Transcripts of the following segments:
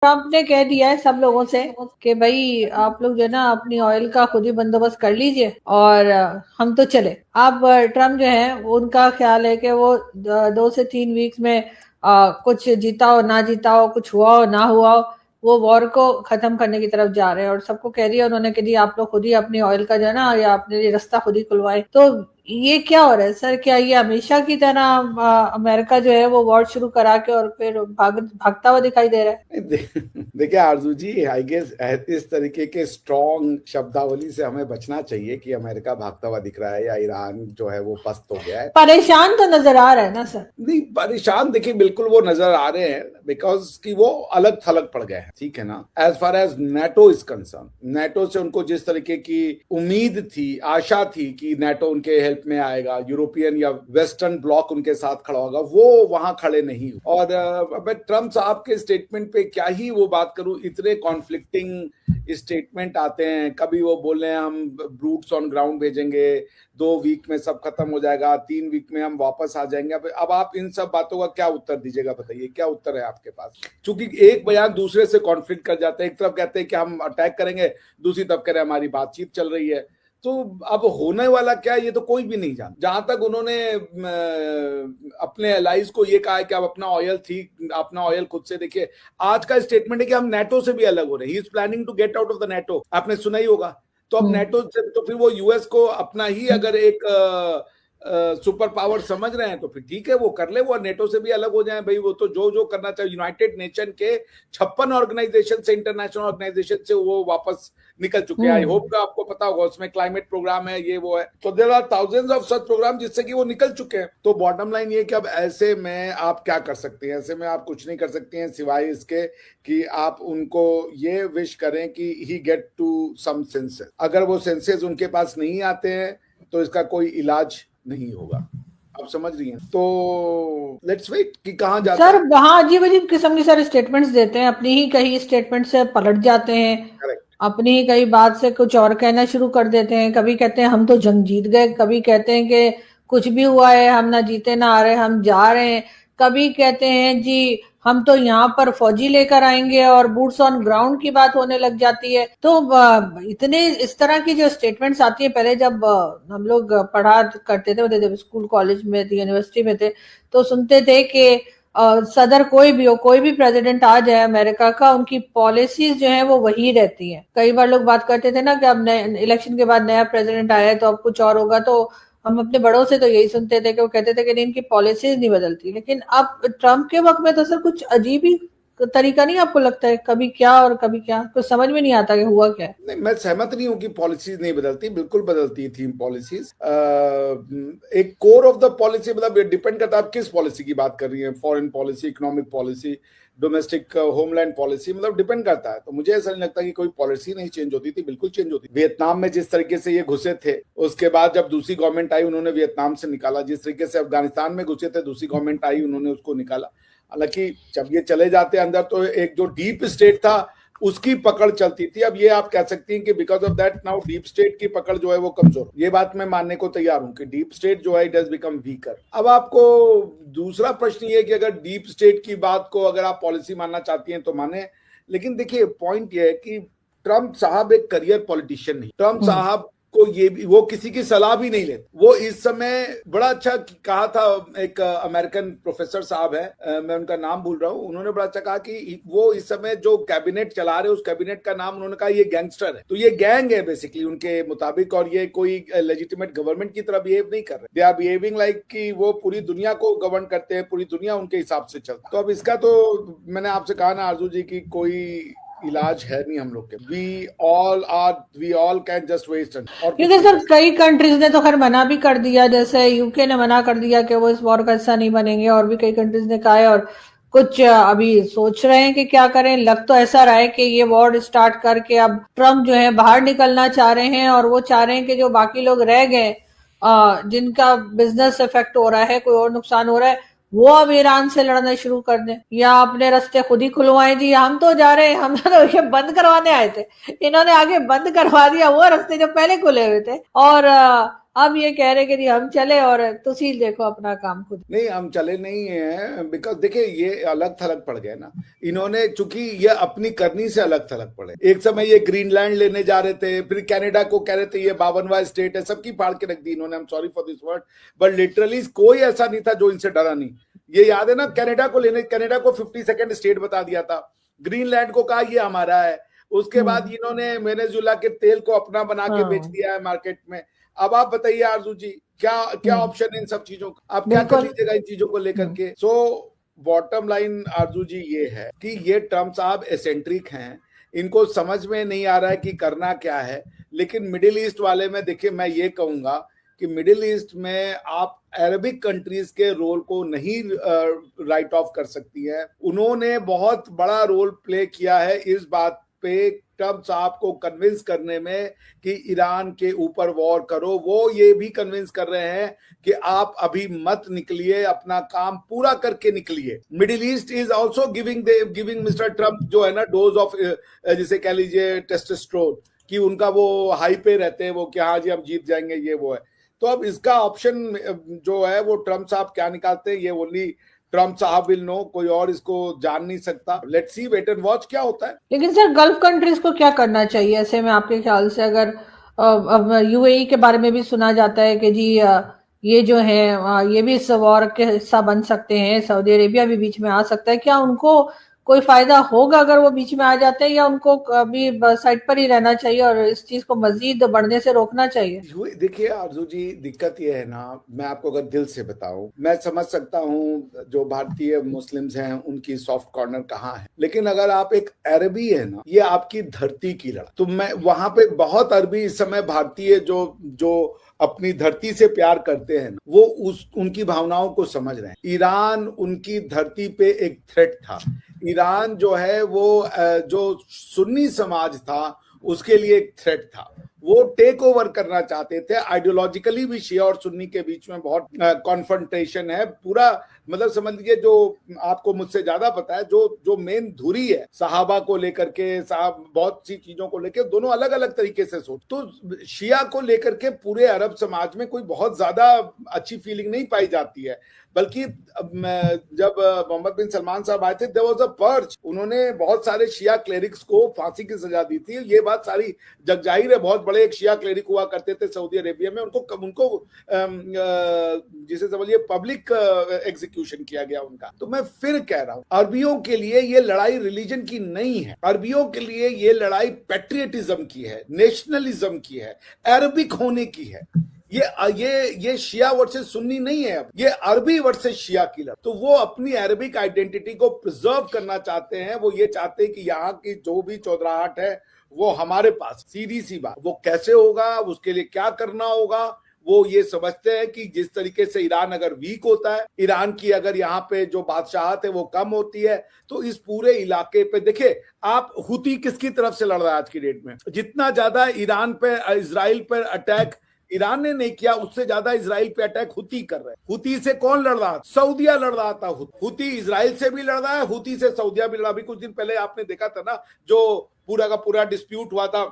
Trump ने कह दिया है सब लोगों से कि भाई आप लोग जो है ना अपनी ऑयल का खुद ही बंदोबस्त कर लीजिए और हम तो चले। अब ट्रम्प जो है उनका ख्याल है कि वो 2 से 3 वीक्स में कुछ जीता हो ना जीता हो, कुछ हुआ हो ना हुआ हो, वो वॉर को खत्म करने की तरफ जा रहे हैं। और सबको कह दिया उन्होंने कि जी आप लोग खुद ही अपनी ऑयल का जो है ना या अपने लिए रास्ता खुद ही खुलवाए। तो ये क्या हो रहा है सर? क्या ये हमेशा की तरह अमेरिका जो है वो वॉर शुरू करा के और फिर भागता हुआ दिखाई दे रहा है? देखिए आरजू जी, आई गेस इस तरीके के स्ट्रॉन्ग शब्दावली से हमें बचना चाहिए कि अमेरिका भागता हुआ दिख रहा है या ईरान जो है वो पस्त हो गया है। परेशान तो नजर आ रहा है ना सर? नहीं, परेशान देखिए बिल्कुल वो नजर आ रहे हैं, बिकॉज कि वो अलग थलग पड़ गए हैं, ठीक है ना। As far as NATO is concern, NATO से उनको जिस तरीके की उम्मीद थी, आशा थी कि नेटो उनके हेल्प में आएगा, यूरोपियन या वेस्टर्न ब्लॉक उनके साथ खड़ा होगा, वो वहां खड़े नहीं। और मैं ट्रम्प साहब के स्टेटमेंट पे क्या ही वो बात करूं, इतने कॉन्फ्लिक्टिंग स्टेटमेंट आते हैं। कभी वो बोल रहे हैं हम ब्रूट्स ऑन ग्राउंड भेजेंगे, 2 वीक में सब खत्म हो जाएगा, 3 वीक में हम वापस आ जाएंगे। अब आप इन सब बातों का क्या उत्तर दीजिएगा, बताइए क्या उत्तर है आपके पास? क्योंकि एक बयान दूसरे से कॉन्फ्लिक्ट कर जाते हैं। एक तरफ कहते हैं कि हम अटैक करेंगे, दूसरी तरफ कह रहे हैं हमारी बातचीत चल रही है। तो अब होने वाला क्या है ये तो कोई भी नहीं जानता। जहां तक उन्होंने अपने एलाइज को ये कहा है कि आप अपना ऑयल खुद से देखिए। आज का स्टेटमेंट है कि हम नेटो से भी अलग हो रहे हैं, he is planning to get out of the NATO, आपने सुना ही होगा। तो अब नेटो से तो फिर वो यूएस को अपना ही अगर एक सुपर पावर समझ रहे हैं तो फिर ठीक है, वो कर ले, वो नेटो से भी अलग हो जाए भाई। वो तो जो जो करना चाहिए, यूनाइटेड नेशन के 56 ऑर्गेनाइजेशन से, इंटरनेशनल ऑर्गेनाइजेशन से वो वापस निकल चुके हैं। आई होप का आपको पता होगा, उसमें क्लाइमेट प्रोग्राम है, ये वो है। तो there are thousands of such program जिससे कि वो निकल चुके हैं। तो बॉटम लाइन ये कि अब ऐसे में आप क्या कर सकते हैं? ऐसे में आप कुछ नहीं कर सकते हैं सिवाय इसके कि आप उनको ये विश करें कि ही गेट टू सम सेंसेस। अगर वो सेंसेस उनके पास नहीं आते हैं तो इसका कोई इलाज नहीं होगा। आप समझ रही हैं? तो लेट्स वेट कि कहां जाता सर है। वहां अजीब अजीब किस्म की सारे स्टेटमेंट्स देते हैं, अपनी ही कही स्टेटमेंट से पलट जाते हैं, करेक्ट। अपनी ही कई बात से कुछ और कहना शुरू कर देते हैं। कभी कहते हैं हम तो जंग जीत गए, कभी कहते हैं कि कुछ भी हुआ है हम ना जीते ना आ रहे, हम जा रहे हैं। कभी कहते हैं जी हम तो यहाँ पर फौजी लेकर आएंगे और बूट्स ऑन ग्राउंड की बात होने लग जाती है। तो इतने इस तरह की जो स्टेटमेंट्स आती है, पहले जब हम लोग पढ़ा करते थे, मतलब जब स्कूल कॉलेज में थे, यूनिवर्सिटी में थे, तो सुनते थे कि सदर कोई भी हो, कोई भी प्रेसिडेंट आ जाए अमेरिका का, उनकी पॉलिसीज जो है वो वही रहती हैं। कई बार लोग बात करते थे ना कि अब नए इलेक्शन के बाद नया प्रेसिडेंट आया है तो अब कुछ और होगा। तो हम अपने बड़ों से तो यही सुनते थे कि वो कहते थे कि नहीं इनकी पॉलिसीज नहीं बदलती। लेकिन अब ट्रम्प के वक्त में तो सर कुछ अजीब ही तरीका नहीं आपको लगता है? कभी क्या और कभी क्या, कुछ समझ में नहीं आता कि हुआ क्या है। नहीं, मैं सहमत नहीं हूं कि पॉलिसीज नहीं बदलती, बिल्कुल बदलती थी पॉलिसीज। एक कोर ऑफ द पॉलिसी, मतलब डिपेंड करता है आप किस पॉलिसी की बात कर रही हैं, foreign policy, economic policy, domestic homeland policy, मतलब डिपेंड करता है। तो मुझे ऐसा नहीं लगता कि कोई पॉलिसी नहीं चेंज होती थी, बिल्कुल चेंज होती। वियतनाम में जिस तरीके से ये घुसे थे, उसके बाद जब दूसरी गवर्नमेंट आई उन्होंने वियतनाम से निकाला। जिस तरीके से अफगानिस्तान में घुसे थे, दूसरी गवर्नमेंट आई उन्होंने उसको निकाला। हालांकि जब ये चले जाते अंदर तो एक जो डीप स्टेट था उसकी पकड़ चलती थी। अब ये आप कह सकती हैं कि because of that now deep state की पकड़ जो है वो कमजोर। ये बात मैं मानने को तैयार हूं कि डीप स्टेट जो है इट हैज बिकम वीकर। अब आपको दूसरा प्रश्न ये कि अगर डीप स्टेट की बात को अगर आप पॉलिसी मानना चाहती हैं तो माने, लेकिन देखिए पॉइंट ये है कि ट्रम्प साहब एक करियर पॉलिटिशियन नहीं। ट्रम्प साहब को ये भी, वो किसी की सलाह भी नहीं लेते। वो इस समय बड़ा अच्छा कहा था, एक अमेरिकन प्रोफेसर साहब है, मैं उनका नाम भूल रहा हूं, उन्होंने बड़ा अच्छा कहा कि वो इस समय जो कैबिनेट चला रहे उस कैबिनेट का नाम उन्होंने कहा ये गैंगस्टर है। तो ये गैंग है बेसिकली उनके मुताबिक, और ये कोई लेजिटिमेट गवर्नमेंट की तरह बिहेव नहीं कर रहे। दे आर बिहेविंग लाइक कि वो पूरी दुनिया को गवर्न करते हैं, पूरी दुनिया उनके हिसाब से चलती। तो अब इसका तो मैंने आपसे कहा ना आरजू जी की कोई इलाज है नहीं हम लोग के। We all can just waste. और क्योंकि सर कई कंट्रीज ने तो खैर मना भी कर दिया, जैसे यूके ने मना कर दिया कि वो इस वॉर का हिस्सा नहीं बनेंगे, और भी कई कंट्रीज ने कहा है। और कुछ अभी सोच रहे हैं कि क्या करें। लग तो ऐसा रहा है कि ये वॉर स्टार्ट करके अब ट्रम्प जो है बाहर निकलना चाह रहे हैं, और वो चाह रहे हैं कि जो बाकी लोग रह गए जिनका बिजनेस इफेक्ट हो रहा है, कोई और नुकसान हो रहा है, वो अब ईरान से लड़ना शुरू कर दें या अपने रास्ते खुद ही खुलवाएं। जी हम तो जा रहे हैं, हम तो ये बंद करवाने आए थे, इन्होंने आगे बंद करवा दिया वो रास्ते जो पहले खुले हुए थे। और अब ये कह रहे कि जी हम चले और तुसी देखो अपना काम खुद। नहीं, हम चले नहीं हैं, बिकॉज देखिए ये अलग थलग पड़ गए ना इन्होंने, चूंकि ये अपनी करनी से अलग थलग पड़े। एक समय ये ग्रीनलैंड लेने जा रहे थे, फिर कनाडा को कह रहे थे ये 52वां स्टेट है, सबकी फाड़ के रख दी इन्होंने। I am sorry for this word, but literally कोई ऐसा नहीं था जो इनसे डरा नहीं। ये याद है ना, कनाडा को 52nd स्टेट बता दिया था, ग्रीनलैंड को कहा ये हमारा है। उसके बाद इन्होंने वेनेजुएला के तेल को अपना बना के बेच दिया है मार्केट में। अब आप बताइए आरजू जी, क्या क्या ऑप्शन है इन सब चीजों का? आप क्या कर लीजिएगा इन चीजों को लेकर के? सो बॉटम लाइन आरजू जी ये है कि ये ट्रम्प साहब एसेंट्रिक हैं, इनको समझ में नहीं आ रहा है कि करना क्या है। लेकिन मिडिल ईस्ट वाले में देखिए, मैं ये कहूंगा कि मिडिल ईस्ट में आप अरबिक कंट्रीज के रोल को नहीं राइट ऑफ कर सकती है। उन्होंने बहुत बड़ा रोल प्ले किया है इस बात पे ट्रम्प साहब को कन्विंस करने में कि ईरान के ऊपर वॉर करो। वो ये भी कन्विंस कर रहे हैं कि आप अभी मत निकलिए, अपना काम पूरा करके निकलिए। Middle east is also giving mister Trump जो है ना डोज ऑफ, जिसे कह लीजिए टेस्टोस्टेरोन, कि उनका वो हाई पे रहते हैं वो कि हाँ जी हम जीत जाएंगे, ये वो है। तो अब इसका ऑप्शन जो है वो ट्रम्प साहब क्या निकालते हैं, ये ओनली ट्रम्प साहब विल नो, कोई और इसको जान नहीं सकता। Let's see, wait and watch क्या होता है। लेकिन सर गल्फ कंट्रीज को क्या करना चाहिए ऐसे में आपके ख्याल से? अगर अब यूएई के बारे में भी सुना जाता है कि जी ये जो है ये भी इस वॉर के हिस्सा बन सकते हैं, सऊदी अरेबिया भी बीच में आ सकता है। क्या उनको कोई फायदा होगा अगर वो बीच में आ जाते हैं, या उनको अभी साइड पर ही रहना चाहिए और इस चीज को मजीद बढ़ने से रोकना चाहिए? देखिए आरजू जी, दिक्कत ये है ना, मैं आपको अगर दिल से बताऊं, मैं समझ सकता हूं जो भारतीय मुस्लिम्स हैं उनकी सॉफ्ट कॉर्नर कहाँ है, लेकिन अगर आप एक अरबी है ना, ये आपकी धरती की लड़ाई। तो मैं वहां पे बहुत अरबी इस समय भारतीय जो जो अपनी धरती से प्यार करते हैं वो उनकी भावनाओं को समझ रहे हैं। ईरान उनकी धरती पे एक थ्रेट था। ईरान जो है वो जो सुन्नी समाज था उसके लिए एक थ्रेट था। वो टेक ओवर करना चाहते थे। आइडियोलॉजिकली भी शिया और सुन्नी के बीच में बहुत कॉन्फ्रंटेशन है। पूरा मतलब समझ लीजिए, जो आपको मुझसे ज्यादा पता है, जो जो मेन धुरी है सहाबा को लेकर के, साहब बहुत सी चीजों को लेकर दोनों अलग अलग तरीके से सोच। तो शिया को लेकर के पूरे अरब समाज में कोई बहुत ज्यादा अच्छी फीलिंग नहीं पाई जाती है। बल्कि जब मोहम्मद बिन सलमान साहब आए थे, देयर वाज अ पर्च। उन्होंने बहुत सारे शिया क्लेरिक्स को फांसी की सजा दी थी। ये बात सारी जग जाहिर है। बहुत बड़े एक शिया क्लेरिक हुआ करते थे सऊदी अरेबिया में, उनको जिसे समझिए पब्लिक एग्जीक्यूशन किया गया उनका। तो मैं फिर कह रहा हूं, अरबियों के लिए ये लड़ाई रिलीजन की नहीं है। अरबियों के लिए ये लड़ाई पैट्रियटिज्म की है, नेशनलिज्म की है, अरबिक होने की है। ये शिया वर्सेस सुन्नी नहीं है, ये अरबी वर्सेस शिया की लड़ाई। तो वो अपनी अरबिक आइडेंटिटी को प्रिजर्व करना चाहते हैं। वो ये चाहते हैं कि यहाँ की जो भी चौधराहट है वो हमारे पास। सीधी सी बात, वो कैसे होगा, उसके लिए क्या करना होगा, वो ये समझते हैं कि जिस तरीके से ईरान अगर वीक होता है, ईरान की अगर यहाँ पे जो बादशाहत है वो कम होती है, तो इस पूरे इलाके पे देखिए आप, हुती किसकी तरफ से लड़ रहा है आज की डेट में? जितना ज्यादा ईरान पे, इजराइल पर अटैक ईरान ने नहीं किया, उससे ज्यादा इजराइल पे अटैक हुती कर रहे हैं। हुती से कौन लड़ रहा था? सऊदिया लड़ रहा था। हुती इजराइल से भी लड़ रहा है, हुती से सऊदिया भी लड़ रहा। अभी कुछ दिन पहले आपने देखा था ना, जो पूरा का पूरा डिस्प्यूट हुआ था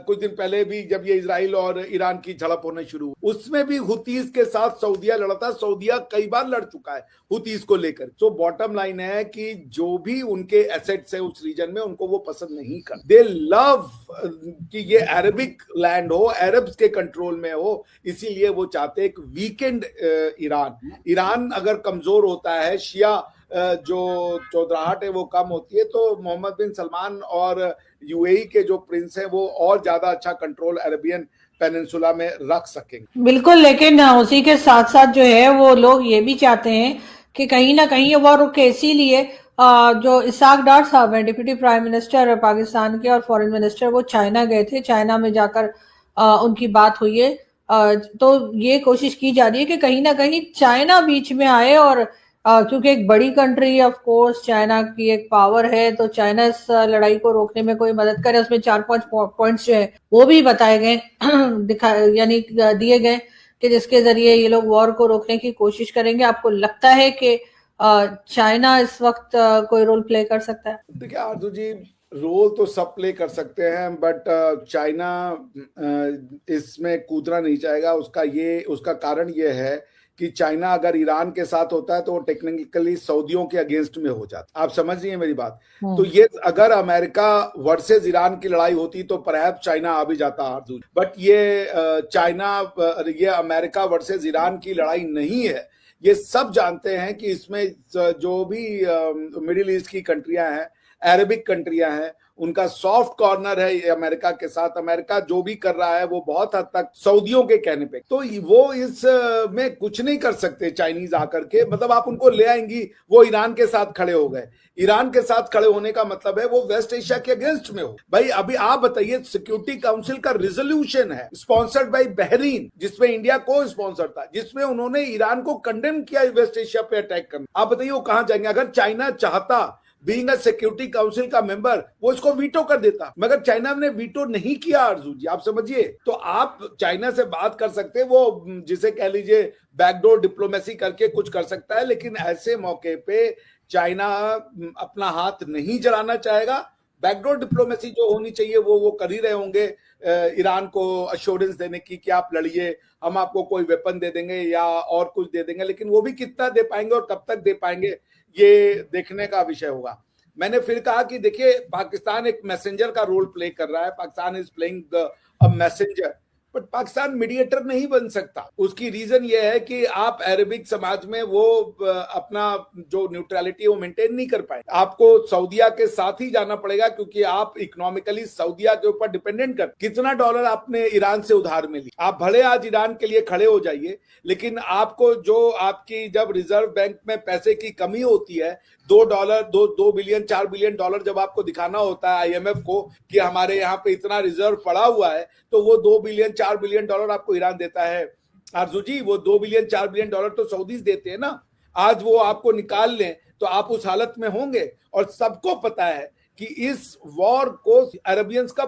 कुछ दिन पहले भी, जब ये इजराइल और ईरान की झड़प होने शुरू, उसमें भी हुतीस के साथ सऊदिया लड़ा था। सऊदिया कई बार लड़ चुका है हुतीस को लेकर। तो बॉटम लाइन है कि जो भी उनके एसेट्स है उस रीजन में, उनको वो पसंद नहीं कर। दे लव कि ये अरबिक लैंड हो, अरब्स के कंट्रोल में हो, इसीलिए वो चाहते एक वीकेंड ईरान अगर कमजोर होता है, शिया जो चौधराहट है वो कम होती है, तो मोहम्मद बिन सलमान और यूएई के जो प्रिंस हैं वो और ज्यादा अच्छा कंट्रोल अरेबियन पेनिनसुला में रख सकेंगे। बिल्कुल, लेकिन उसी के साथ साथ जो है वो लोग ये भी चाहते हैं कि कहीं ना कहीं ये वॉर रुके। इसीलिए जो इसाक डार साहब हैं, डिप्टी प्राइम मिनिस्टर पाकिस्तान के और फॉरेन मिनिस्टर, वो चाइना गए थे। चाइना में जाकर उनकी बात हुई है। तो ये कोशिश की जा रही है कि कहीं ना कहीं चाइना बीच में आए, और क्योंकि एक बड़ी कंट्री ऑफ कोर्स चाइना की एक पावर है, तो चाइना इस लड़ाई को रोकने में कोई मदद करे। उसमें 4-5 पॉइंट्स जो है वो भी बताए गए, यानी दिए गए कि जिसके जरिए ये लोग वॉर को रोकने की कोशिश करेंगे। आपको लगता है कि चाइना इस वक्त कोई रोल प्ले कर सकता है? देखिए आरजू जी, रोल तो सब प्ले कर सकते हैं, बट चाइना इसमें कूदना नहीं चाहेगा। उसका कारण ये है कि चाइना अगर ईरान के साथ होता है तो वो टेक्निकली सऊदियों के अगेंस्ट में हो जाता। आप समझ रही हैं मेरी बात? तो ये अगर अमेरिका वर्सेस ईरान की लड़ाई होती तो परहैप चाइना आ भी जाता आरजू, बट ये अमेरिका वर्सेस ईरान की लड़ाई नहीं है। ये सब जानते हैं कि इसमें जो भी मिडिल ईस्ट की कंट्रियां हैं, अरेबिक कंट्रियां हैं, उनका सॉफ्ट कॉर्नर है ये अमेरिका के साथ। अमेरिका जो भी कर रहा है वो बहुत हद तक सऊदियों के कहने पे, तो वो इस में कुछ नहीं कर सकते चाइनीज आकर के। मतलब आप उनको ले आएंगी, वो ईरान के साथ खड़े हो गए। ईरान के साथ खड़े होने का मतलब है वो वेस्ट एशिया के अगेंस्ट में हो। भाई अभी आप बताइए, सिक्योरिटी काउंसिल का रिजोल्यूशन है स्पॉन्सर्ड बाय बहरीन, जिसमें इंडिया को स्पॉन्सर था, जिसमें उन्होंने ईरान को कंडेम किया वेस्ट एशिया पे अटैक करना। आप बताइए वो कहां जाएंगे? अगर चाइना चाहता, बीइंग अ सिक्योरिटी काउंसिल का मेंबर, वो इसको वीटो कर देता, मगर चाइना ने वीटो नहीं किया अर्जुन जी, आप समझिए। तो आप चाइना से बात कर सकते हैं, वो जिसे कह लीजिए बैकडोर डिप्लोमेसी करके कुछ कर सकता है, लेकिन ऐसे मौके पे चाइना अपना हाथ नहीं जलाना चाहेगा। बैकडोर डिप्लोमेसी जो होनी चाहिए वो कर ही रहे होंगे, ईरान को अश्योरेंस देने की कि आप लड़िए, हम आपको कोई वेपन दे देंगे या और कुछ दे देंगे, लेकिन वो भी कितना दे पाएंगे और कब तक दे पाएंगे ये देखने का विषय होगा। मैंने फिर कहा कि देखिए, पाकिस्तान एक मैसेंजर का रोल प्ले कर रहा है, Pakistan is playing a messenger, but Pakistan mediator नहीं बन सकता। उसकी रीजन ये है कि आप अरेबिक समाज में वो अपना जो न्यूट्रलिटी है वो मेंटेन नहीं कर पाए। आपको सऊदिया के साथ ही जाना पड़ेगा, क्योंकि आप इकोनॉमिकली सऊदिया के ऊपर डिपेंडेंट कर। कितना डॉलर आपने ईरान से उधार में ली? आप भले आज ईरान के लिए खड़े हो जाइए, लेकिन आपको जो आपकी जब रिजर्व बैंक में पैसे की कमी होती है, $2 बिलियन 4 बिलियन डॉलर जब आपको दिखाना होता है आईएमएफ को कि हमारे यहाँ पे इतना रिजर्व पड़ा हुआ है, तो वो 2 बिलियन 4 बिलियन डॉलर आपको ईरान देता है। आरजू जी, वो 2 बिलियन 4 बिलियन डॉलर तो सऊदीज देते हैं ना। आज वो आपको निकाल लें तो आप उस हालत में होंगे। और सबको पता है कि इस वॉर को अरबियंस का